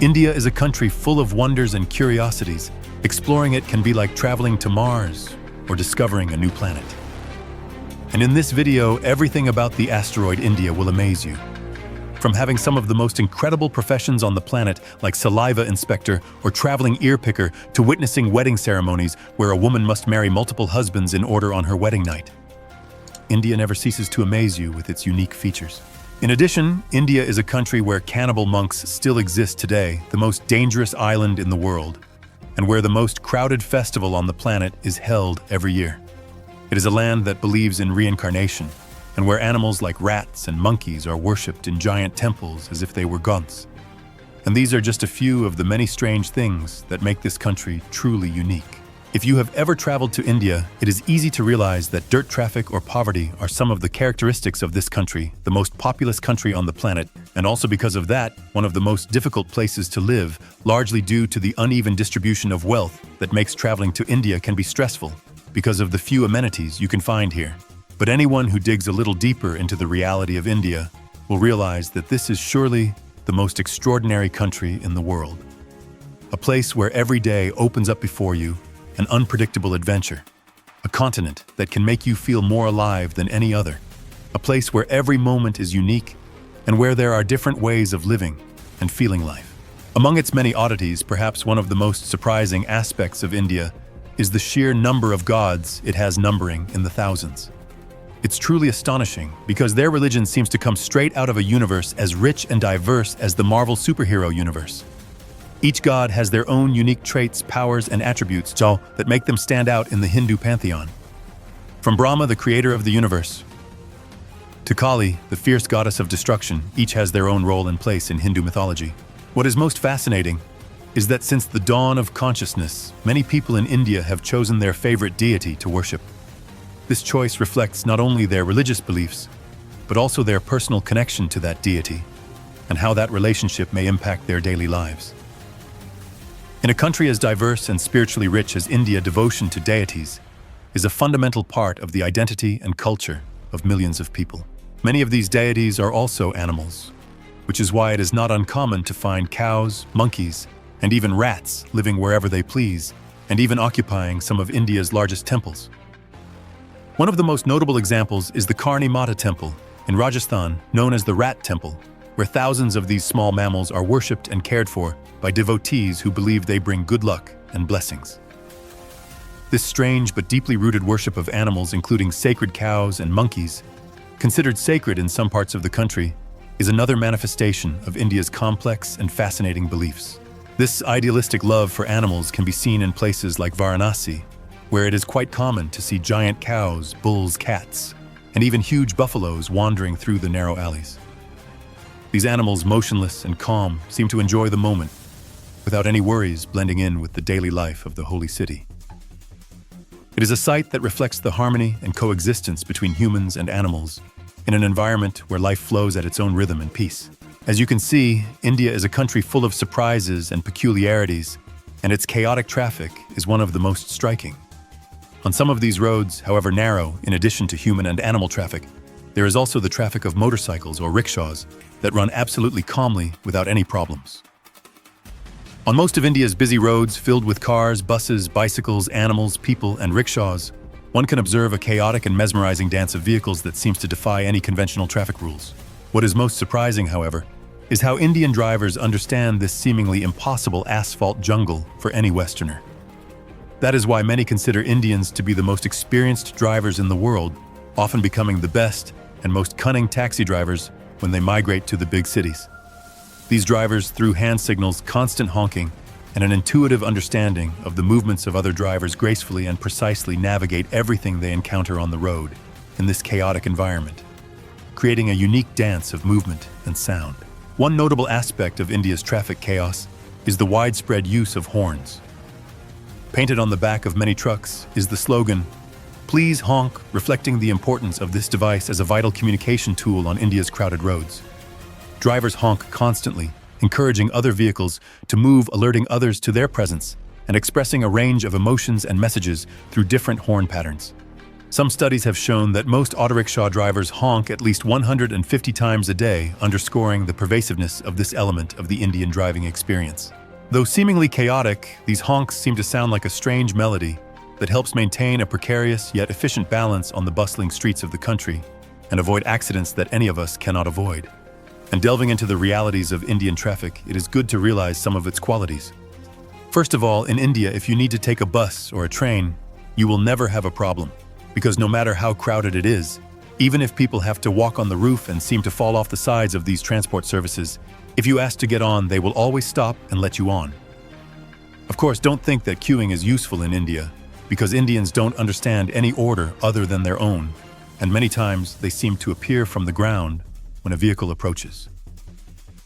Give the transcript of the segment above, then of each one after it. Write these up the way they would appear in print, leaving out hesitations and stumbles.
India is a country full of wonders and curiosities. Exploring it can be like traveling to Mars or discovering a new planet. And in this video, everything about the asteroid India will amaze you. From having some of the most incredible professions on the planet, like saliva inspector or traveling ear picker, to witnessing wedding ceremonies where a woman must marry multiple husbands in order on her wedding night. India never ceases to amaze you with its unique features. In addition, India is a country where cannibal monks still exist today, the most dangerous island in the world, and where the most crowded festival on the planet is held every year. It is a land that believes in reincarnation, and where animals like rats and monkeys are worshipped in giant temples as if they were gods. And these are just a few of the many strange things that make this country truly unique. If you have ever traveled to India, it is easy to realize that dirt traffic or poverty are some of the characteristics of this country, the most populous country on the planet, and also because of that, one of the most difficult places to live, largely due to the uneven distribution of wealth that makes traveling to India can be stressful, because of the few amenities you can find here. But anyone who digs a little deeper into the reality of India will realize that this is surely the most extraordinary country in the world. A place where every day opens up before you an unpredictable adventure, a continent that can make you feel more alive than any other, a place where every moment is unique and where there are different ways of living and feeling life. Among its many oddities, perhaps one of the most surprising aspects of India is the sheer number of gods it has, numbering in the thousands. It's truly astonishing because their religion seems to come straight out of a universe as rich and diverse as the Marvel superhero universe. Each god has their own unique traits, powers, and attributes that make them stand out in the Hindu pantheon. From Brahma, the creator of the universe, to Kali, the fierce goddess of destruction, each has their own role and place in Hindu mythology. What is most fascinating is that since the dawn of consciousness, many people in India have chosen their favorite deity to worship. This choice reflects not only their religious beliefs, but also their personal connection to that deity, and how that relationship may impact their daily lives. In a country as diverse and spiritually rich as India, devotion to deities is a fundamental part of the identity and culture of millions of people. Many of these deities are also animals, which is why it is not uncommon to find cows, monkeys, and even rats living wherever they please, and even occupying some of India's largest temples. One of the most notable examples is the Karni Mata temple in Rajasthan, known as the Rat Temple, where thousands of these small mammals are worshipped and cared for by devotees who believe they bring good luck and blessings. This strange but deeply rooted worship of animals, including sacred cows and monkeys, considered sacred in some parts of the country, is another manifestation of India's complex and fascinating beliefs. This idealistic love for animals can be seen in places like Varanasi, where it is quite common to see giant cows, bulls, cats, and even huge buffaloes wandering through the narrow alleys. These animals, motionless and calm, seem to enjoy the moment, without any worries blending in with the daily life of the holy city. It is a sight that reflects the harmony and coexistence between humans and animals in an environment where life flows at its own rhythm and peace. As you can see, India is a country full of surprises and peculiarities, and its chaotic traffic is one of the most striking. On some of these roads, however narrow, in addition to human and animal traffic, there is also the traffic of motorcycles or rickshaws that run absolutely calmly without any problems. On most of India's busy roads filled with cars, buses, bicycles, animals, people, and rickshaws, one can observe a chaotic and mesmerizing dance of vehicles that seems to defy any conventional traffic rules. What is most surprising, however, is how Indian drivers understand this seemingly impossible asphalt jungle for any Westerner. That is why many consider Indians to be the most experienced drivers in the world, often becoming the best and most cunning taxi drivers when they migrate to the big cities. These drivers, through hand signals, constant honking, and an intuitive understanding of the movements of other drivers, gracefully and precisely navigate everything they encounter on the road in this chaotic environment, creating a unique dance of movement and sound. One notable aspect of India's traffic chaos is the widespread use of horns. Painted on the back of many trucks is the slogan, "Please honk," reflecting the importance of this device as a vital communication tool on India's crowded roads. Drivers honk constantly, encouraging other vehicles to move, alerting others to their presence, and expressing a range of emotions and messages through different horn patterns. Some studies have shown that most autorickshaw drivers honk at least 150 times a day, underscoring the pervasiveness of this element of the Indian driving experience. Though seemingly chaotic, these honks seem to sound like a strange melody that helps maintain a precarious yet efficient balance on the bustling streets of the country and avoid accidents that any of us cannot avoid. And delving into the realities of Indian traffic, it is good to realize some of its qualities. First of all, in India, if you need to take a bus or a train, you will never have a problem, because no matter how crowded it is, even if people have to walk on the roof and seem to fall off the sides of these transport services, if you ask to get on, they will always stop and let you on. Of course, don't think that queuing is useful in India, because Indians don't understand any order other than their own, and many times they seem to appear from the ground when a vehicle approaches.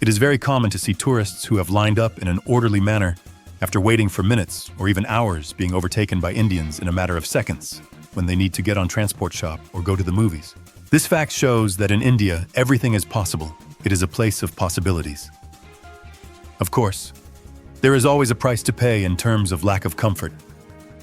It is very common to see tourists who have lined up in an orderly manner after waiting for minutes or even hours being overtaken by Indians in a matter of seconds when they need to get on transport shop or go to the movies. This fact shows that in India, everything is possible. It is a place of possibilities. Of course, there is always a price to pay in terms of lack of comfort.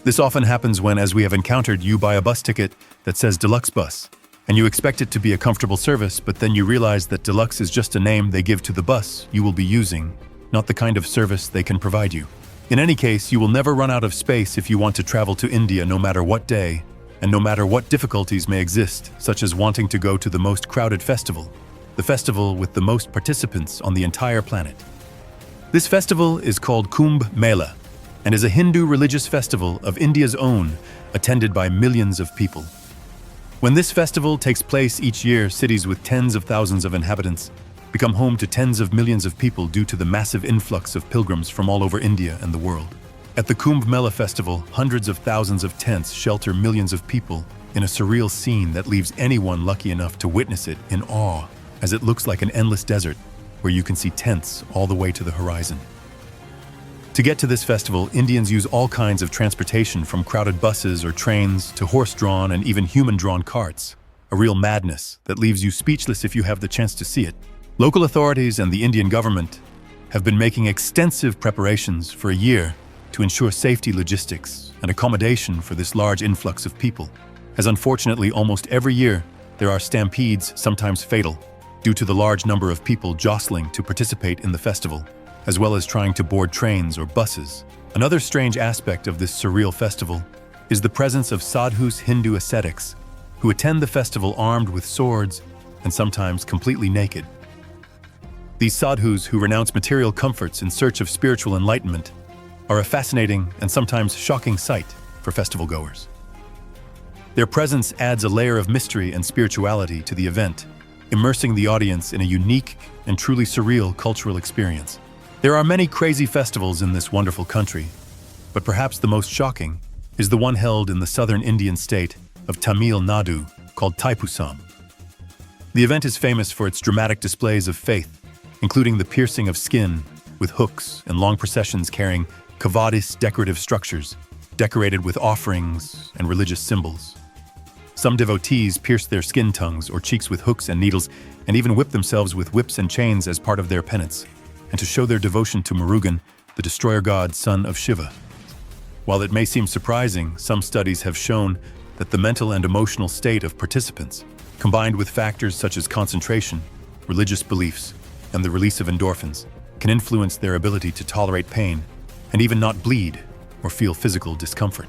This often happens when, as we have encountered, you buy a bus ticket that says Deluxe Bus, and you expect it to be a comfortable service, but then you realize that Deluxe is just a name they give to the bus you will be using, not the kind of service they can provide you. In any case, you will never run out of space if you want to travel to India, no matter what day, and no matter what difficulties may exist, such as wanting to go to the most crowded festival, the festival with the most participants on the entire planet. This festival is called Kumbh Mela, and is a Hindu religious festival of India's own, attended by millions of people. When this festival takes place each year, cities with tens of thousands of inhabitants become home to tens of millions of people due to the massive influx of pilgrims from all over India and the world. At the Kumbh Mela festival, hundreds of thousands of tents shelter millions of people in a surreal scene that leaves anyone lucky enough to witness it in awe, as it looks like an endless desert where you can see tents all the way to the horizon. To get to this festival, Indians use all kinds of transportation, from crowded buses or trains to horse-drawn and even human-drawn carts. A real madness that leaves you speechless if you have the chance to see it. Local authorities and the Indian government have been making extensive preparations for a year to ensure safety logistics and accommodation for this large influx of people, as unfortunately almost every year there are stampedes, sometimes fatal, due to the large number of people jostling to participate in the festival, as well as trying to board trains or buses. Another strange aspect of this surreal festival is the presence of sadhus, Hindu ascetics, who attend the festival armed with swords and sometimes completely naked. These sadhus, who renounce material comforts in search of spiritual enlightenment, are a fascinating and sometimes shocking sight for festival goers. Their presence adds a layer of mystery and spirituality to the event, immersing the audience in a unique and truly surreal cultural experience. There are many crazy festivals in this wonderful country, but perhaps the most shocking is the one held in the southern Indian state of Tamil Nadu called Thaipusam. The event is famous for its dramatic displays of faith, including the piercing of skin with hooks and long processions carrying kavadis, decorative structures decorated with offerings and religious symbols. Some devotees pierce their skin tongues or cheeks with hooks and needles, and even whip themselves with whips and chains as part of their penance, and to show their devotion to Murugan, the destroyer god, son of Shiva. While it may seem surprising, some studies have shown that the mental and emotional state of participants, combined with factors such as concentration, religious beliefs, and the release of endorphins, can influence their ability to tolerate pain and even not bleed or feel physical discomfort.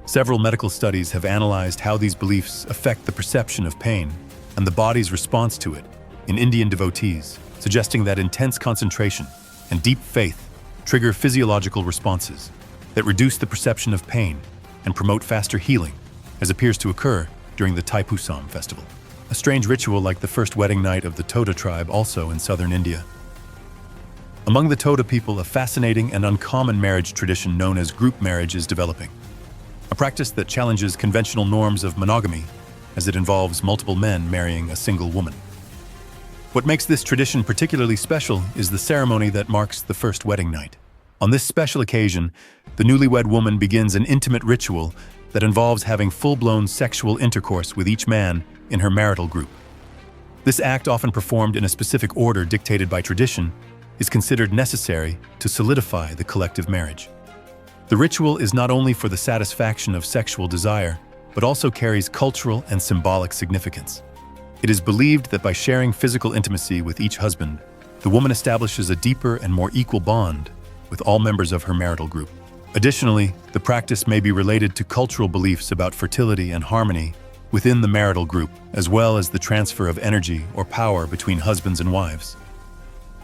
Several medical studies have analyzed how these beliefs affect the perception of pain and the body's response to it in Indian devotees, suggesting that intense concentration and deep faith trigger physiological responses that reduce the perception of pain and promote faster healing, as appears to occur during the Thaipusam festival, a strange ritual like the first wedding night of the Toda tribe, also in southern India. Among the Toda people, a fascinating and uncommon marriage tradition known as group marriage is developing, a practice that challenges conventional norms of monogamy, as it involves multiple men marrying a single woman. What makes this tradition particularly special is the ceremony that marks the first wedding night. On this special occasion, the newlywed woman begins an intimate ritual that involves having full-blown sexual intercourse with each man in her marital group. This act, often performed in a specific order dictated by tradition, is considered necessary to solidify the collective marriage. The ritual is not only for the satisfaction of sexual desire, but also carries cultural and symbolic significance. It is believed that by sharing physical intimacy with each husband, the woman establishes a deeper and more equal bond with all members of her marital group. Additionally, the practice may be related to cultural beliefs about fertility and harmony within the marital group, as well as the transfer of energy or power between husbands and wives.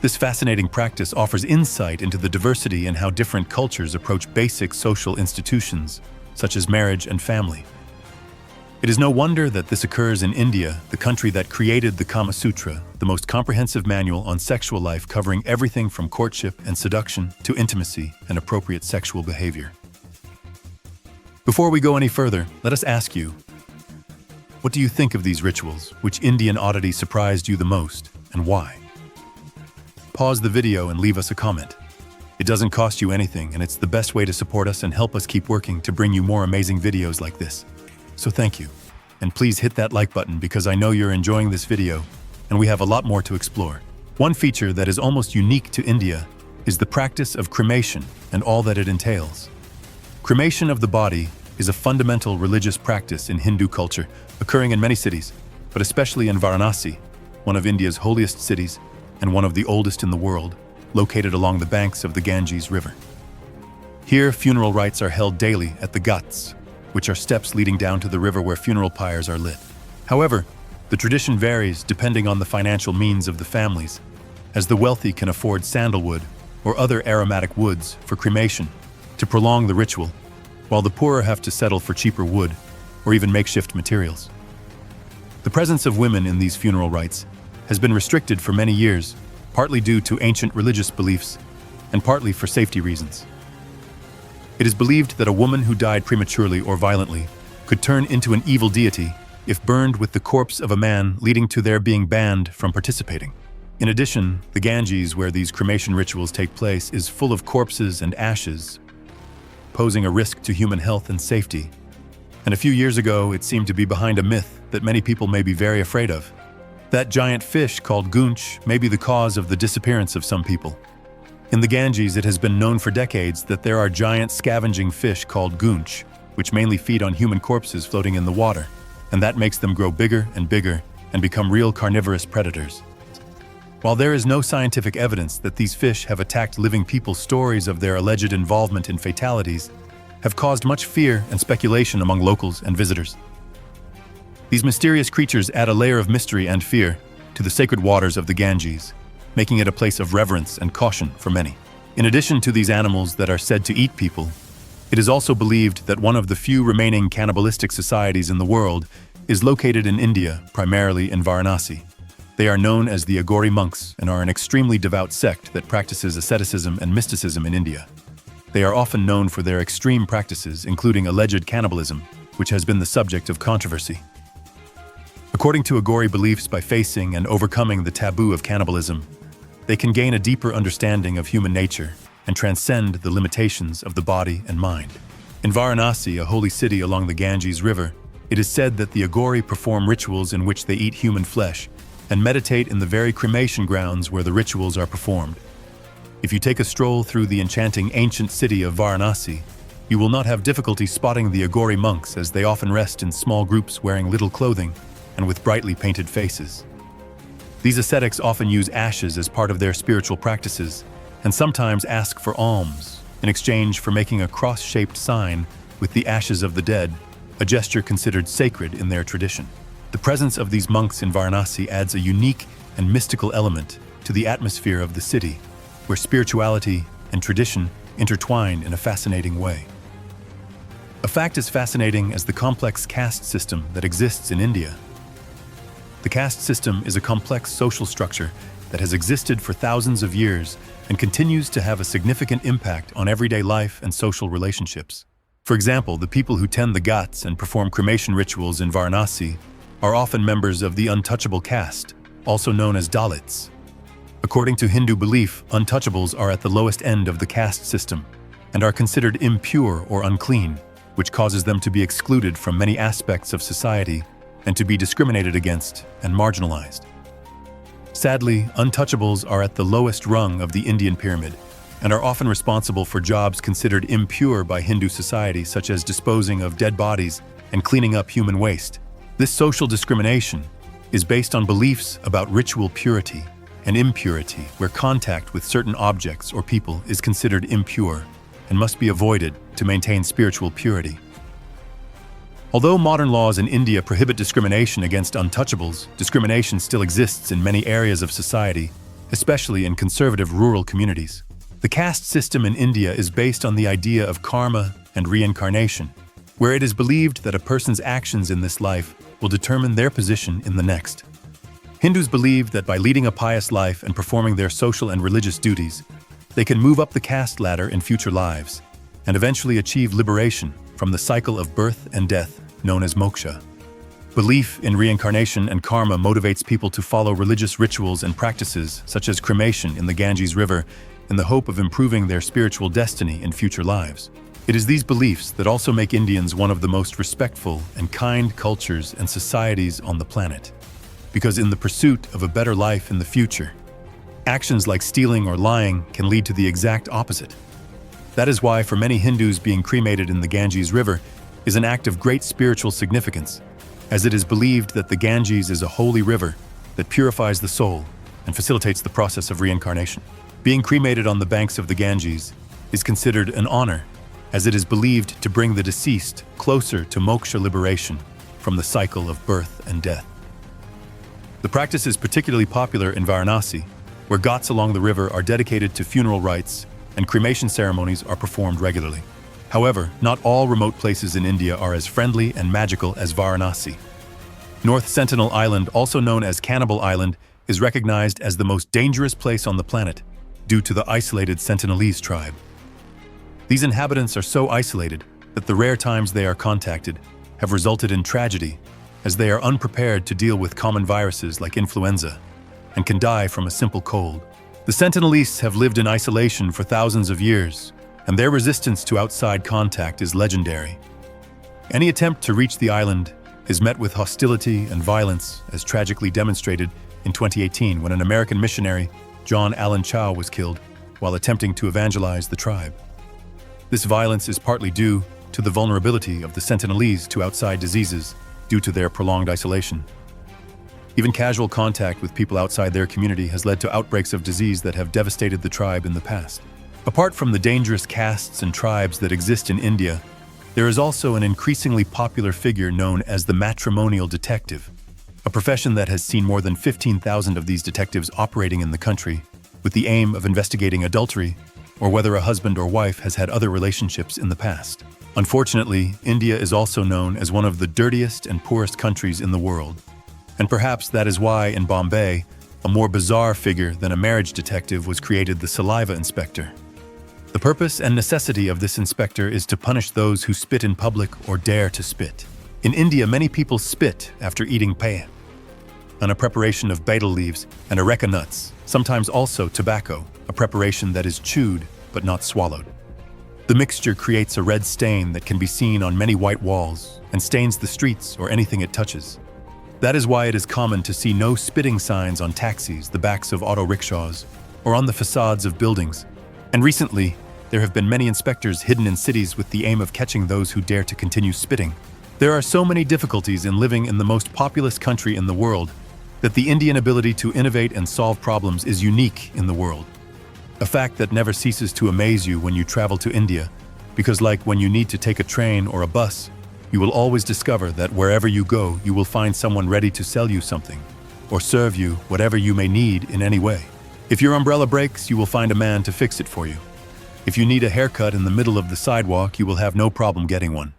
This fascinating practice offers insight into the diversity in how different cultures approach basic social institutions, such as marriage and family. It is no wonder that this occurs in India, the country that created the Kama Sutra, the most comprehensive manual on sexual life covering everything from courtship and seduction to intimacy and appropriate sexual behavior. Before we go any further, let us ask you, what do you think of these rituals? Which Indian oddity surprised you the most, and why? Pause the video and leave us a comment. It doesn't cost you anything, and it's the best way to support us and help us keep working to bring you more amazing videos like this. So thank you. And please hit that like button because I know you're enjoying this video, and we have a lot more to explore. One feature that is almost unique to India is the practice of cremation and all that it entails. Cremation of the body is a fundamental religious practice in Hindu culture, occurring in many cities, but especially in Varanasi, one of India's holiest cities and one of the oldest in the world, located along the banks of the Ganges River. Here, funeral rites are held daily at the ghats, which are steps leading down to the river where funeral pyres are lit. However, the tradition varies depending on the financial means of the families, as the wealthy can afford sandalwood or other aromatic woods for cremation to prolong the ritual, while the poorer have to settle for cheaper wood or even makeshift materials. The presence of women in these funeral rites has been restricted for many years, partly due to ancient religious beliefs and partly for safety reasons. It is believed that a woman who died prematurely or violently could turn into an evil deity if burned with the corpse of a man, leading to their being banned from participating. In addition, the Ganges, where these cremation rituals take place, is full of corpses and ashes, posing a risk to human health and safety. And a few years ago, it seemed to be behind a myth that many people may be very afraid of. That giant fish called goonch may be the cause of the disappearance of some people. In the Ganges, it has been known for decades that there are giant scavenging fish called goonch, which mainly feed on human corpses floating in the water, and that makes them grow bigger and become real carnivorous predators. While there is no scientific evidence that these fish have attacked living people, stories of their alleged involvement in fatalities have caused much fear and speculation among locals and visitors. These mysterious creatures add a layer of mystery and fear to the sacred waters of the Ganges, making it a place of reverence and caution for many. In addition to these animals that are said to eat people, it is also believed that one of the few remaining cannibalistic societies in the world is located in India, primarily in Varanasi. They are known as the Aghori monks and are an extremely devout sect that practices asceticism and mysticism in India. They are often known for their extreme practices, including alleged cannibalism, which has been the subject of controversy. According to Aghori beliefs, by facing and overcoming the taboo of cannibalism, they can gain a deeper understanding of human nature and transcend the limitations of the body and mind. In Varanasi, a holy city along the Ganges River, it is said that the Aghori perform rituals in which they eat human flesh and meditate in the very cremation grounds where the rituals are performed. If you take a stroll through the enchanting ancient city of Varanasi, you will not have difficulty spotting the Aghori monks, as they often rest in small groups wearing little clothing and with brightly painted faces. These ascetics often use ashes as part of their spiritual practices and sometimes ask for alms in exchange for making a cross-shaped sign with the ashes of the dead, a gesture considered sacred in their tradition. The presence of these monks in Varanasi adds a unique and mystical element to the atmosphere of the city, where spirituality and tradition intertwine in a fascinating way. A fact as fascinating as the complex caste system that exists in India. The caste system is a complex social structure that has existed for thousands of years and continues to have a significant impact on everyday life and social relationships. For example, the people who tend the ghats and perform cremation rituals in Varanasi are often members of the untouchable caste, also known as Dalits. According to Hindu belief, untouchables are at the lowest end of the caste system and are considered impure or unclean, which causes them to be excluded from many aspects of society and to be discriminated against and marginalized. Sadly, untouchables are at the lowest rung of the Indian pyramid and are often responsible for jobs considered impure by Hindu society, such as disposing of dead bodies and cleaning up human waste. This social discrimination is based on beliefs about ritual purity and impurity, where contact with certain objects or people is considered impure and must be avoided to maintain spiritual purity. Although modern laws in India prohibit discrimination against untouchables, discrimination still exists in many areas of society, especially in conservative rural communities. The caste system in India is based on the idea of karma and reincarnation, where it is believed that a person's actions in this life will determine their position in the next. Hindus believe that by leading a pious life and performing their social and religious duties, they can move up the caste ladder in future lives and eventually achieve liberation from the cycle of birth and death known as moksha. Belief in reincarnation and karma motivates people to follow religious rituals and practices such as cremation in the Ganges River in the hope of improving their spiritual destiny in future lives. It is these beliefs that also make Indians one of the most respectful and kind cultures and societies on the planet. Because in the pursuit of a better life in the future, actions like stealing or lying can lead to the exact opposite. That is why for many Hindus being cremated in the Ganges River is an act of great spiritual significance, as it is believed that the Ganges is a holy river that purifies the soul and facilitates the process of reincarnation. Being cremated on the banks of the Ganges is considered an honor, as it is believed to bring the deceased closer to moksha liberation from the cycle of birth and death. The practice is particularly popular in Varanasi, where ghats along the river are dedicated to funeral rites and cremation ceremonies are performed regularly. However, not all remote places in India are as friendly and magical as Varanasi. North Sentinel Island, also known as Cannibal Island, is recognized as the most dangerous place on the planet due to the isolated Sentinelese tribe. These inhabitants are so isolated that the rare times they are contacted have resulted in tragedy, as they are unprepared to deal with common viruses like influenza and can die from a simple cold. The Sentinelese have lived in isolation for thousands of years, and their resistance to outside contact is legendary. Any attempt to reach the island is met with hostility and violence, as tragically demonstrated in 2018 when an American missionary, John Allen Chow, was killed while attempting to evangelize the tribe. This violence is partly due to the vulnerability of the Sentinelese to outside diseases due to their prolonged isolation. Even casual contact with people outside their community has led to outbreaks of disease that have devastated the tribe in the past. Apart from the dangerous castes and tribes that exist in India, there is also an increasingly popular figure known as the matrimonial detective, a profession that has seen more than 15,000 of these detectives operating in the country with the aim of investigating adultery or whether a husband or wife has had other relationships in the past. Unfortunately, India is also known as one of the dirtiest and poorest countries in the world. And perhaps that is why in Bombay, a more bizarre figure than a marriage detective was created, the saliva inspector. The purpose and necessity of this inspector is to punish those who spit in public or dare to spit. In India, many people spit after eating paya, a preparation of betel leaves and areca nuts, sometimes also tobacco, a preparation that is chewed but not swallowed. The mixture creates a red stain that can be seen on many white walls and stains the streets or anything it touches. That is why it is common to see no spitting signs on taxis, the backs of auto rickshaws, or on the facades of buildings. And recently, there have been many inspectors hidden in cities with the aim of catching those who dare to continue spitting. There are so many difficulties in living in the most populous country in the world that the Indian ability to innovate and solve problems is unique in the world. A fact that never ceases to amaze you when you travel to India, because like when you need to take a train or a bus, you will always discover that wherever you go, you will find someone ready to sell you something or serve you whatever you may need in any way. If your umbrella breaks, you will find a man to fix it for you. If you need a haircut in the middle of the sidewalk, you will have no problem getting one.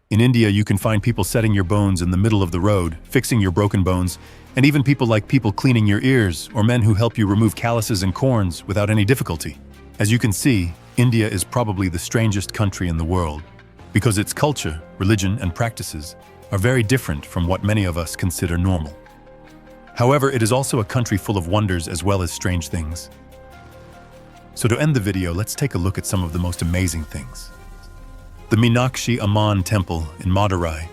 In India, you can find people setting your bones in the middle of the road, fixing your broken bones, and even people cleaning your ears or men who help you remove calluses and corns without any difficulty. As you can see, India is probably the strangest country in the world because its culture, religion, and practices are very different from what many of us consider normal. However, it is also a country full of wonders as well as strange things. So to end the video, let's take a look at some of the most amazing things. The Meenakshi Amman Temple in Madurai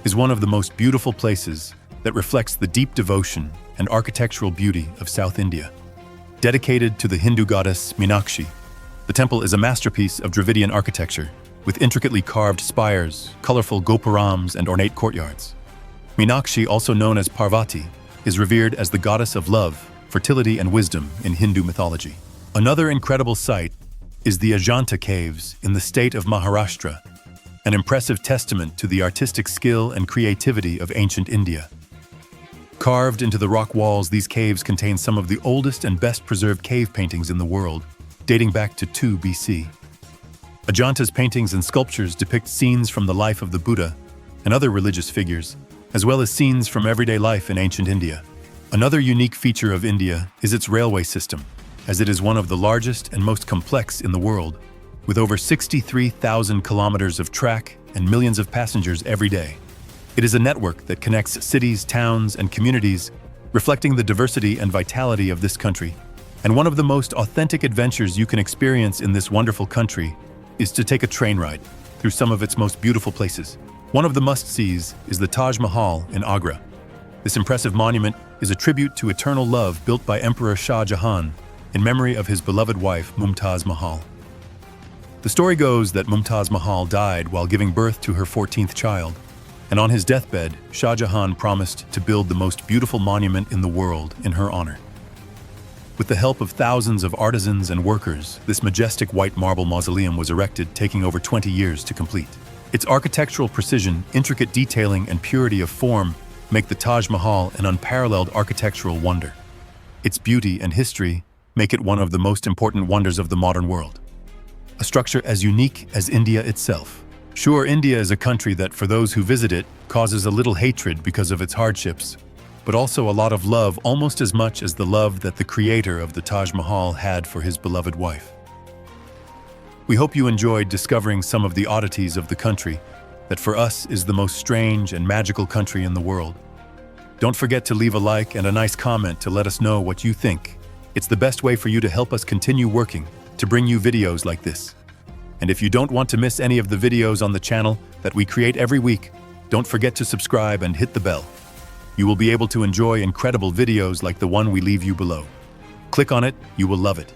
is one of the most beautiful places that reflects the deep devotion and architectural beauty of South India. Dedicated to the Hindu goddess Meenakshi, the temple is a masterpiece of Dravidian architecture with intricately carved spires, colorful gopurams, and ornate courtyards. Meenakshi, also known as Parvati, is revered as the goddess of love, fertility, and wisdom in Hindu mythology. Another incredible sight is the Ajanta caves in the state of Maharashtra, an impressive testament to the artistic skill and creativity of ancient India. Carved into the rock walls, these caves contain some of the oldest and best-preserved cave paintings in the world, dating back to 2 BC. Ajanta's paintings and sculptures depict scenes from the life of the Buddha and other religious figures, as well as scenes from everyday life in ancient India. Another unique feature of India is its railway system, as it is one of the largest and most complex in the world, with over 63,000 kilometers of track and millions of passengers every day. It is a network that connects cities, towns, and communities, reflecting the diversity and vitality of this country. And one of the most authentic adventures you can experience in this wonderful country is to take a train ride through some of its most beautiful places. One of the must-sees is the Taj Mahal in Agra. This impressive monument is a tribute to eternal love built by Emperor Shah Jahan in memory of his beloved wife, Mumtaz Mahal. The story goes that Mumtaz Mahal died while giving birth to her 14th child, and on his deathbed, Shah Jahan promised to build the most beautiful monument in the world in her honor. With the help of thousands of artisans and workers, this majestic white marble mausoleum was erected, taking over 20 years to complete. Its architectural precision, intricate detailing, and purity of form make the Taj Mahal an unparalleled architectural wonder. Its beauty and history make it one of the most important wonders of the modern world. A structure as unique as India itself. Sure, India is a country that, for those who visit it, causes a little hatred because of its hardships, but also a lot of love, almost as much as the love that the creator of the Taj Mahal had for his beloved wife. We hope you enjoyed discovering some of the oddities of the country that for us is the most strange and magical country in the world. Don't forget to leave a like and a nice comment to let us know what you think. It's the best way for you to help us continue working to bring you videos like this. And if you don't want to miss any of the videos on the channel that we create every week, don't forget to subscribe and hit the bell. You will be able to enjoy incredible videos like the one we leave you below. Click on it, you will love it.